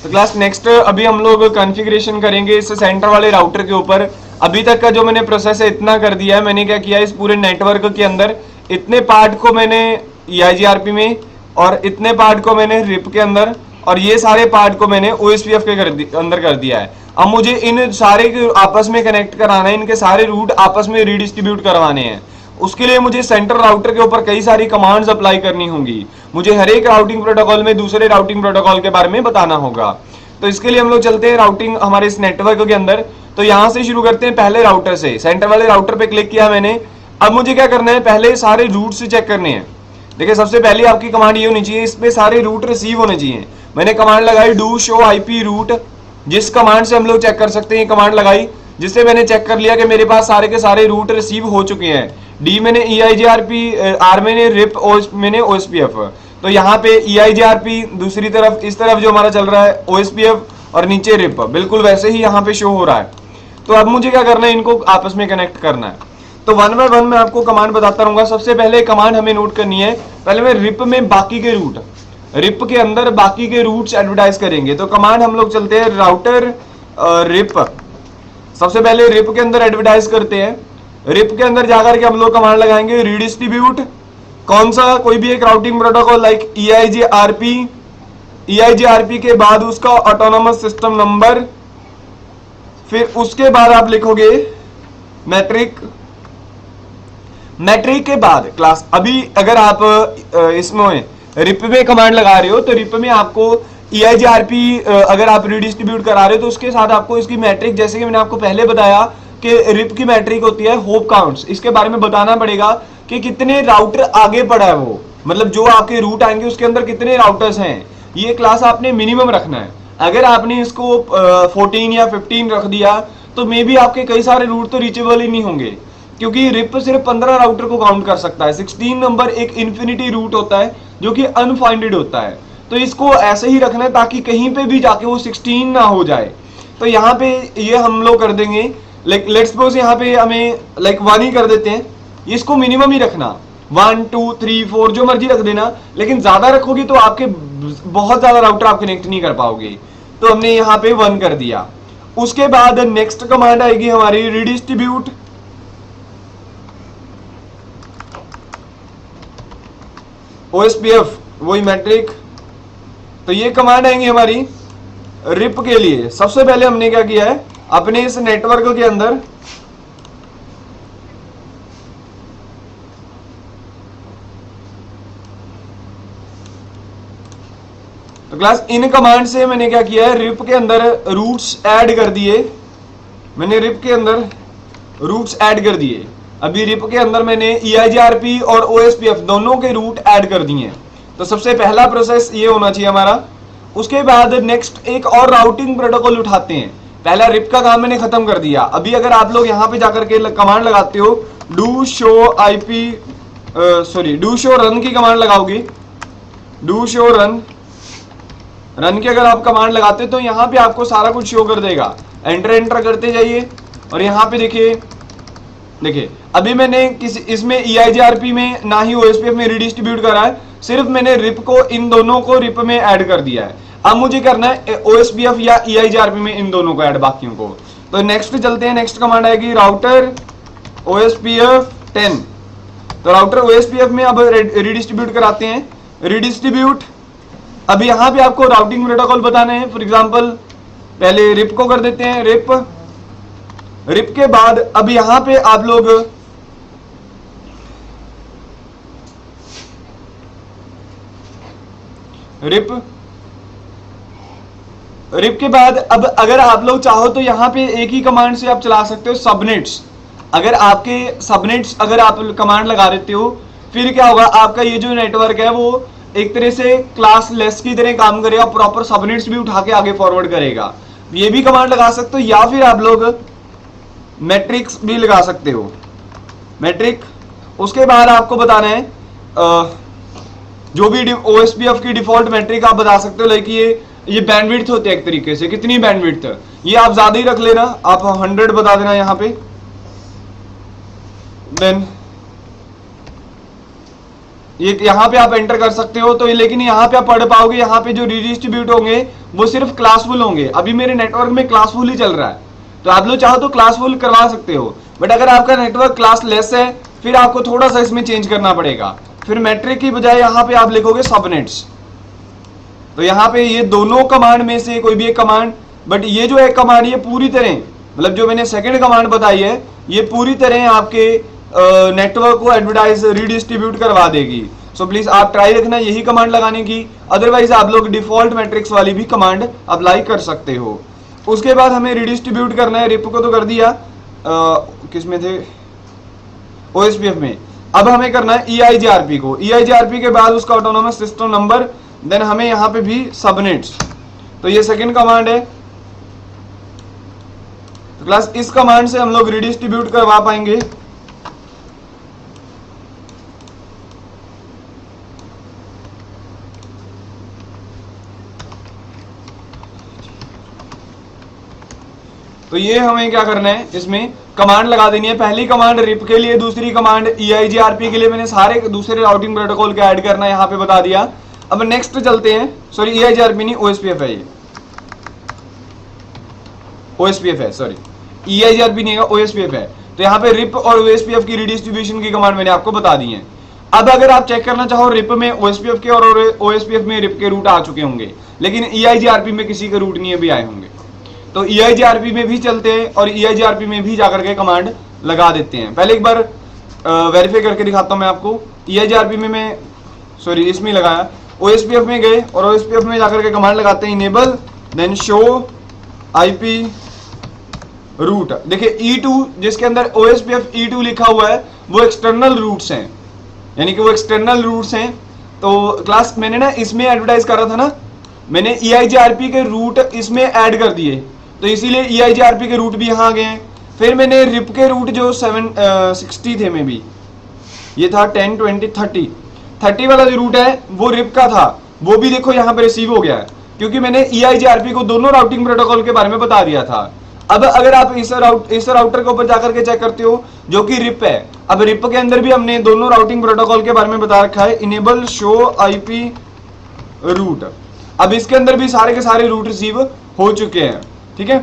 तो class next अभी हम लोग कॉन्फ़िगरेशन करेंगे इस सेंटर वाले राउटर के ऊपर। अभी तक का जो मैंने प्रोसेस है इतना कर दिया है। मैंने क्या किया, इस पूरे नेटवर्क के अंदर इतने पार्ट को मैंने EIGRP में, और इतने पार्ट को मैंने रिप के अंदर, और ये सारे पार्ट को मैंने OSPF के अंदर कर दिया है। अब मुझे इन सारे के आपस में कनेक्ट कराना है, इनके सारे रूट आपस में रीडिस्ट्रीब्यूट करवाने हैं। उसके लिए मुझे सेंटर राउटर के ऊपर कई सारी कमांड्स अप्लाई करनी होंगी। मुझे हर एक राउटिंग प्रोटोकॉल में दूसरे राउटिंग प्रोटोकॉल के बारे में बताना होगा। तो इसके लिए हम लोग चलते हैं राउटिंग हमारे इस नेटवर्क के अंदर। तो यहां से शुरू करते हैं पहले राउटर से। सेंटर वाले राउटर पे क्लिक किया मैंने। अब मुझे क्या करना है, पहले सारे रूट से चेक करने हैं। देखिए सबसे पहले आपकी कमांड ये होनी चाहिए, इसमें सारे रूट रिसीव होने चाहिए। मैंने कमांड लगाई डू शो IP रूट। जिस कमांड से हम लोग चेक कर सकते हैं, ये कमांड लगाई, जिससे मैंने चेक कर लिया कि मेरे पास सारे के सारे रूट रिसीव हो चुके हैं। डी मैंने EIGRP, आर मैंने रिप, मैंने OSPF। तो यहाँ पे EIGRP, दूसरी तरफ इस तरफ जो हमारा चल रहा है OSPF, और नीचे रिप, बिल्कुल वैसे ही यहाँ पे शो हो रहा है। तो अब मुझे क्या करना है, इनको आपस में कनेक्ट करना है। तो वन बाय वन मैं आपको कमांड बताता रहूंगा। सबसे पहले कमांड हमें नोट करनी है। पहले मैं रिप में बाकी के रूट, रिप के अंदर बाकी के रूट्स एडवर्टाइज करेंगे। तो कमांड हम लोग चलते हैं राउटर रिप। सबसे पहले रिप के अंदर एडवर्टाइज करते हैं। रिप के अंदर जाकर के हम लोग कमांड लगाएंगे रीडिस्ट्रीब्यूट। कौन सा, कोई भी एक routing protocol like EIGRP। EIGRP के बाद उसका ऑटोनोमस सिस्टम नंबर, फिर उसके बाद आप लिखोगे मैट्रिक। मैट्रिक के बाद क्लास, अभी अगर आप इसमें रिप में कमांड लगा रहे हो तो रिप में आपको EIGRP अगर आप रीडिस्ट्रीब्यूट करा रहे हो तो उसके साथ आपको इसकी मैट्रिक, जैसे कि मैंने आपको पहले बताया कि रिप की मैट्रिक होती है होप काउंट्स, इसके बारे में बताना पड़ेगा कि कितने राउटर आगे पड़ा है वो, मतलब जो आपके रूट आएंगे उसके अंदर कितने राउटर्स हैं। ये क्लास आपने मिनिमम रखना है। अगर आपने इसको 14 या 15 रख दिया तो मे बी आपके कई सारे रूट तो रीचेबल ही नहीं होंगे, क्योंकि रिप सिर्फ 15 राउटर को काउंट कर सकता है। 16 नंबर एक इन्फिनिटी रूट होता है जो कि अनफाइंडेड होता है। तो इसको ऐसे ही रखना है ताकि कहीं पे भी जाके वो 16 ना हो जाए। तो यहाँ पे ये हम लोग कर देंगे, लाइक लेट्स सपोज यहाँ पे हमें लाइक 1 ही कर देते हैं। इसको मिनिमम ही रखना, 1 2 3 4 जो मर्जी रख देना, लेकिन ज्यादा रखोगे तो आपके बहुत ज्यादा राउटर आप कनेक्ट नहीं कर पाओगे। तो हमने यहाँ पे 1 कर दिया। उसके बाद नेक्स्ट कमांड आएगी हमारी रीडिस्ट्रीब्यूट। OSPF वही मैट्रिक। तो ये कमांड आएंगी हमारी रिप के लिए। सबसे पहले हमने क्या किया है, अपने इस नेटवर्क के अंदर तो क्लास इन कमांड से मैंने क्या किया है, रिप के अंदर रूट्स ऐड कर दिए। मैंने रिप के अंदर रूट्स ऐड कर दिए। अभी रिप के अंदर मैंने EIGRP और OSPF दोनों के रूट ऐड कर दिए हैं। तो सबसे पहला प्रोसेस ये होना चाहिए हमारा। उसके बाद नेक्स्ट एक और राउटिंग प्रोटोकॉल उठाते हैं। पहला रिप का काम मैंने खत्म कर दिया। अभी अगर आप लोग यहाँ पे जाकर के कमांड लगाते हो do show IP, sorry do show run की कमांड लगाओगे, डू शो रन, रन की अगर आप कमांड लगाते हो तो यहाँ पे आपको सारा कुछ शो कर देगा। एंटर एंटर करते जाइए और यहाँ पे देखिए अभी मैंने किसी इसमें EIGRP में ना ही OSPF में रीडिस्ट्रीब्यूट करा है, सिर्फ मैंने रिप को, इन दोनों को रिप में ऐड कर दिया है। अब मुझे करना है OSPF या EIGRP में इन दोनों को ऐड, बाकियों को। तो नेक्स्ट चलते हैं। नेक्स्ट कमांड आएगी राउटर OSPF 10। तो राउटर OSPF में अब रीडिस्ट्रीब्यूट कराते हैं। रीडिस्ट्रीब्यूट, अब यहाँ पे आपको राउटिंग प्रोटोकॉल बताने हैं। फॉर एग्जांपल पहले रिप को कर देते हैं रिप। रिप के बाद अब यहां पे आप लोग रिप के बाद अब अगर आप लोग चाहो तो यहां पे एक ही कमांड से आप चला सकते हो सबनेट्स। अगर आपके सबनेट्स अगर आप कमांड लगा देते हो, फिर क्या होगा, आपका ये जो नेटवर्क है वो एक तरह से क्लास लेस की तरह काम करेगा, प्रॉपर सबनेट्स भी उठा के आगे फॉरवर्ड करेगा। ये भी कमांड लगा सकते हो, या फिर आप लोग मैट्रिक्स भी लगा सकते हो, मैट्रिक। उसके बाद आपको बताना है जो भी OSPF की डिफॉल्ट मैट्रिक आप बता सकते हो। लाइक ये बैंडविड्थ होती है एक तरीके से, कितनी बैंडविड्थ, ये आप ज्यादा ही रख लेना, आप 100 बता देना यहाँ पे। देन ये यहाँ पे आप एंटर कर सकते हो। तो लेकिन यहाँ पे आप पढ़ पाओगे, यहाँ पे जो रीडिस्ट्रीब्यूट होंगे वो सिर्फ क्लासफुल होंगे। अभी मेरे नेटवर्क में क्लासफुल ही चल रहा है, तो आप लोग चाहो तो क्लासफुल करवा सकते हो। बट अगर आपका नेटवर्क क्लास लेस है फिर आपको थोड़ा सा इसमें चेंज करना पड़ेगा। फिर मैट्रिक की बजाय यहाँ पे आप लिखोगे सबनेट्स। तो यहाँ पे ये दोनों कमांड में से कोई भी एक कमांड, बट ये जो एक कमांड ये पूरी तरह, मतलब जो मैंने सेकंड कमांड बताई है ये पूरी तरह आपके नेटवर्क को एडवर्टाइज रीडिस्ट्रीब्यूट करवा देगी। सो प्लीज आप ट्राई रखना यही कमांड लगाने की, अदरवाइज आप लोग डिफॉल्ट मैट्रिक्स वाली भी कमांड अप्लाई कर सकते हो। उसके बाद हमें रीडिस्ट्रीब्यूट करना है, रिप को तो कर दिया, किसमें थे, ओएसपीएफ में। अब हमें करना है ईआईजीआरपी को, ईआईजीआरपी के बाद उसका ऑटोनोमस सिस्टम नंबर, देन हमें यहां पे भी सबनेट्स। तो ये सेकंड कमांड है। तो क्लास इस कमांड से हम लोग रीडिस्ट्रीब्यूट करवा पाएंगे। तो ये हमें क्या करना है, इसमें कमांड लगा देनी है। पहली कमांड रिप के लिए, दूसरी कमांड ईआईजीआरपी के लिए। मैंने सारे दूसरे राउटिंग प्रोटोकॉल के ऐड करना है यहाँ पे बता दिया। अब नेक्स्ट चलते हैं, सॉरी ईआईजीआरपी नहीं, ओएसपीएफ है, ये ओएसपीएफ है, सॉरी ईआईजीआरपी नहीं है, ओएसपीएफ है। तो यहाँ पे रिप और ओएसपीएफ की रिडिस्ट्रीब्यूशन की कमांड मैंने आपको बता दी है। अब अगर आप चेक करना चाहो रिप में ओएसपीएफ के और ओएसपीएफ में रिप के रूट आ चुके होंगे, लेकिन ईआईजीआरपी में किसी के रूट नहीं अभी आए होंगे। तो ईआईजीआरपी में भी चलते हैं और ईआईजीआरपी में भी जाकर के कमांड लगा देते हैं। पहले एक बार वेरीफाई करके दिखाता हूं मैं आपको। ईआईजीआरपी में मैं, सॉरी इसमें लगाया, ओएसपीएफ में गए और ओएसपीएफ में जाकर के कमांड लगाते हैं enable, then show IP route. देखिए E2 जिसके अंदर ओएसपीएफ E2 लिखा हुआ है वो एक्सटर्नल रूट्स हैं, यानी कि वो एक्सटर्नल रूट्स हैं। तो क्लास मैंने ना इसमें एडवर्टाइज करा था ना, मैंने ईआईजीआरपी के रूट इसमें ऐड कर दिए, तो इसीलिए ईआईजीआरपी के रूट भी यहाँ आ गए हैं। फिर मैंने रिप के रूट जो 760 थे, में भी ये था 10 20 30 वाला जो रूट है वो रिप का था, वो भी देखो यहाँ पे रिसीव हो गया है, क्योंकि मैंने ईआईजीआरपी को दोनों राउटिंग प्रोटोकॉल के बारे में बता दिया था। अब अगर आप इस राउटर के ऊपर जाकर के चेक करते हो जो कि रिप है, अब रिप के अंदर भी हमने दोनों राउटिंग प्रोटोकॉल के बारे में बता रखा है, इनेबल शो आईपी रूट। अब इसके अंदर भी सारे के सारे रूट रिसीव हो चुके हैं, ठीक है।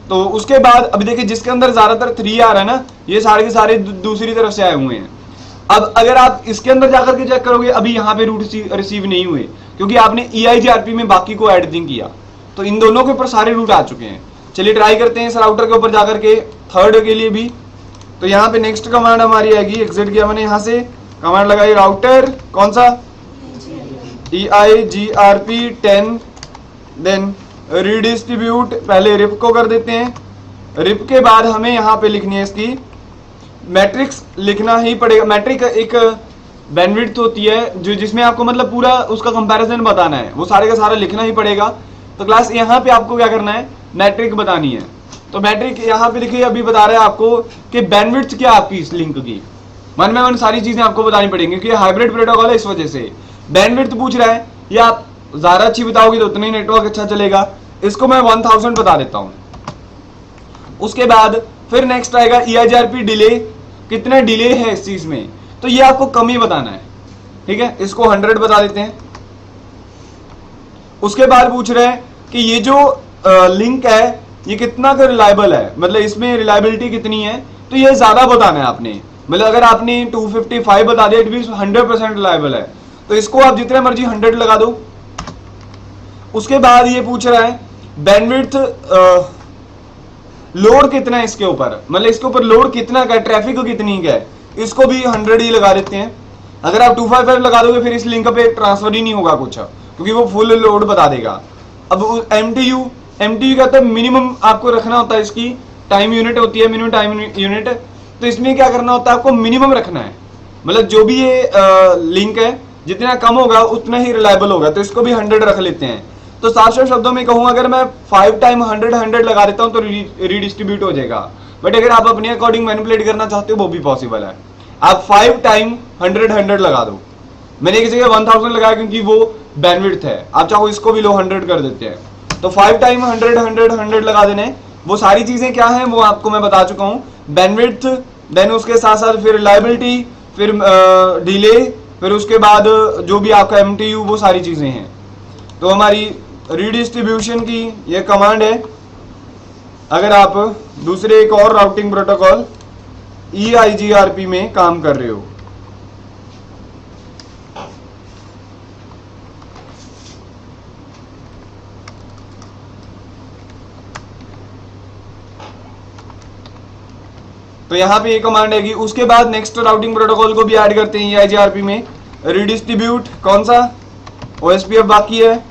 तो उसके बाद अभी देखिए जिसके अंदर ज्यादातर 3 आ रहा है ना, ये सारे के सारे दूसरी तरफ से आए हुए हैं। अब अगर आप इसके अंदर जाकर के चेक करोगे, अभी यहाँ पे रूट रिसीव नहीं हुए, क्योंकि आपने ईआईजीआरपी में बाकी को ऐड नहीं किया। तो इन दोनों के ऊपर सारे रूट आ चुके हैं। चलिए ट्राई करते हैं इस राउटर के ऊपर जाकर के थर्ड के लिए भी। तो यहाँ पे नेक्स्ट कमांड हमारी आएगी, एग्जिट किया मैंने, यहाँ से कमांड लगाई राउटर, कौन सा, EIGRP 10, देन रीडिस्ट्रीब्यूट, पहले रिप को कर देते हैं। रिप के बाद हमें यहाँ पे लिखनी है इसकी मैट्रिक्स, लिखना ही पड़ेगा। मैट्रिक एक बैंडविड्थ होती है जो जिसमें आपको मतलब पूरा उसका कंपैरिजन बताना है, वो सारे का सारा लिखना ही पड़ेगा। तो क्लास यहाँ पे आपको क्या करना है, मैट्रिक बतानी है। तो मैट्रिक यहाँ पे देखिए अभी बता रहा है आपको कि बैंडविड्थ क्या आपकी इस लिंक की, मन में सारी चीजें आपको बतानी पड़ेंगी, क्योंकि हाइब्रिड प्रोटोकॉल है, इस वजह से बैंडविड्थ पूछ रहा है। या आप ज्यादा अच्छी बताओगे तो उतना ही नेटवर्क अच्छा चलेगा। इसको मैं 1000 बता देता हूं। उसके बाद फिर नेक्स्ट आएगा ईआईजीआरपी डिले, कितना डिले है इस चीज में, तो ये आपको कम ही बताना है, ठीक है। इसको 100 बता देते हैं। उसके बाद पूछ रहे हैं कि ये जो लिंक है ये कितना का रिलायबल है, मतलब इसमें रिलायबिलिटी कितनी है, तो ये ज्यादा बताना है आपने। मतलब अगर आपने 255 बता दिया, इट मींस 100% रिलायबल है, तो इसको आप जितने मर्जी 100 लगा दो। उसके बाद ये पूछ रहा है बैंडविड्थ लोड कितना है इसके ऊपर, मतलब इसके ऊपर लोड कितना का, ट्रैफिक कितनी का है, इसको भी 100 ही लगा देते हैं। अगर आप 255 लगा दोगे फिर इस लिंक पे ट्रांसफर ही नहीं होगा कुछ, क्योंकि वो फुल लोड बता देगा। अब MTU का तो मिनिमम आपको रखना होता है, इसकी टाइम यूनिट होती है, मिनिमम टाइम यूनिट। तो इसमें क्या करना होता है, आपको मिनिमम रखना है, मतलब जो भी ये लिंक है जितना कम होगा उतना ही रिलायबल होगा, तो इसको भी 100 रख लेते हैं। तो साफ शब्दों में कहूँ, अगर मैं 5 टाइम 100 लगा देता हूँ तो रीडिस्ट्रीब्यूट हो जाएगा। बट अगर आप अपने अकॉर्डिंग मैनिपुलेट करना चाहते हो वो भी पॉसिबल है, आप 5 टाइम 100 लगा दो। मैंने किसी जगह 1000 लगाया क्योंकि वो बैंडविड्थ है, आप चाहो इसको भी लो 100 कर देते हैं। तो 5 टाइम 100 लगा देने। वो सारी चीजें क्या हैं वो आपको मैं बता चुका हूँ, बैंडविड्थ, देन उसके साथ साथ फिर रिलायबिलिटी, फिर डिले, फिर उसके बाद जो भी आपका MTU वो सारी चीज़ें हैं। तो हमारी रीडिस्ट्रीब्यूशन की ये कमांड है। अगर आप दूसरे एक और राउटिंग प्रोटोकॉल EIGRP में काम कर रहे हो, तो यहां पे ये कमांड आएगी। उसके बाद नेक्स्ट राउटिंग प्रोटोकॉल को भी ऐड करते हैं EIGRP में, रीडिस्ट्रीब्यूट कौन सा, OSPF बाकी है,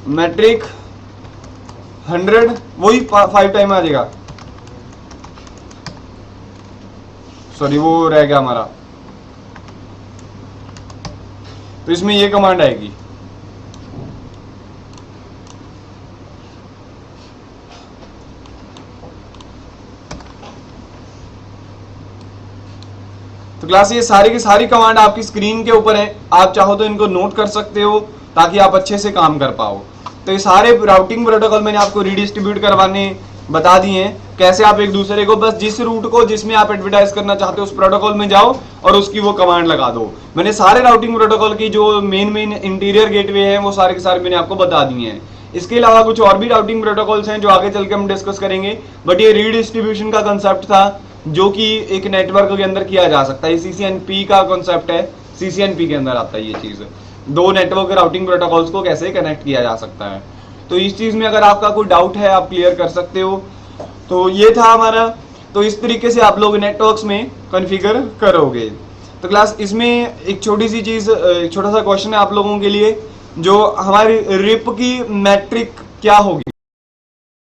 मैट्रिक 100 वही 5 टाइम आ जाएगा, सॉरी वो रह गया हमारा, तो इसमें ये कमांड आएगी। तो क्लास ये सारी की सारी कमांड आपकी स्क्रीन के ऊपर है, आप चाहो तो इनको नोट कर सकते हो ताकि आप अच्छे से काम कर पाओ। तो ये सारे राउटिंग प्रोटोकॉल मैंने आपको रीडिस्ट्रीब्यूट करवाने बता दिए हैं, कैसे आप एक दूसरे को बस जिस रूट को जिसमें आप एडवर्टाइज करना चाहते हो उस प्रोटोकॉल में जाओ और उसकी वो कमांड लगा दो। मैंने सारे राउटिंग प्रोटोकॉल की जो मेन इंटीरियर गेटवे हैं वो सारे के सारे मैंने आपको बता दिए हैं। इसके अलावा कुछ और भी राउटिंग प्रोटोकॉल्स हैं जो आगे चल के हम डिस्कस करेंगे, बट ये रीडिस्ट्रीब्यूशन का कंसेप्ट था जो कि एक नेटवर्क के अंदर किया जा सकता है। CCNP का कॉन्सेप्ट है, CCNP के अंदर आता है ये चीज, दो नेटवर्क राउटिंग प्रोटोकॉल्स को कैसे कनेक्ट किया जा सकता है। तो इस चीज में अगर आपका कोई डाउट है आप क्लियर कर सकते हो। तो ये था हमारा, तो इस तरीके से आप लोग नेटवर्क्स में कॉन्फ़िगर करोगे। तो क्लास इसमें एक छोटी सी चीज, एक छोटा सा क्वेश्चन है आप लोगों के लिए, जो हमारी रिप की मैट्रिक क्या होगी।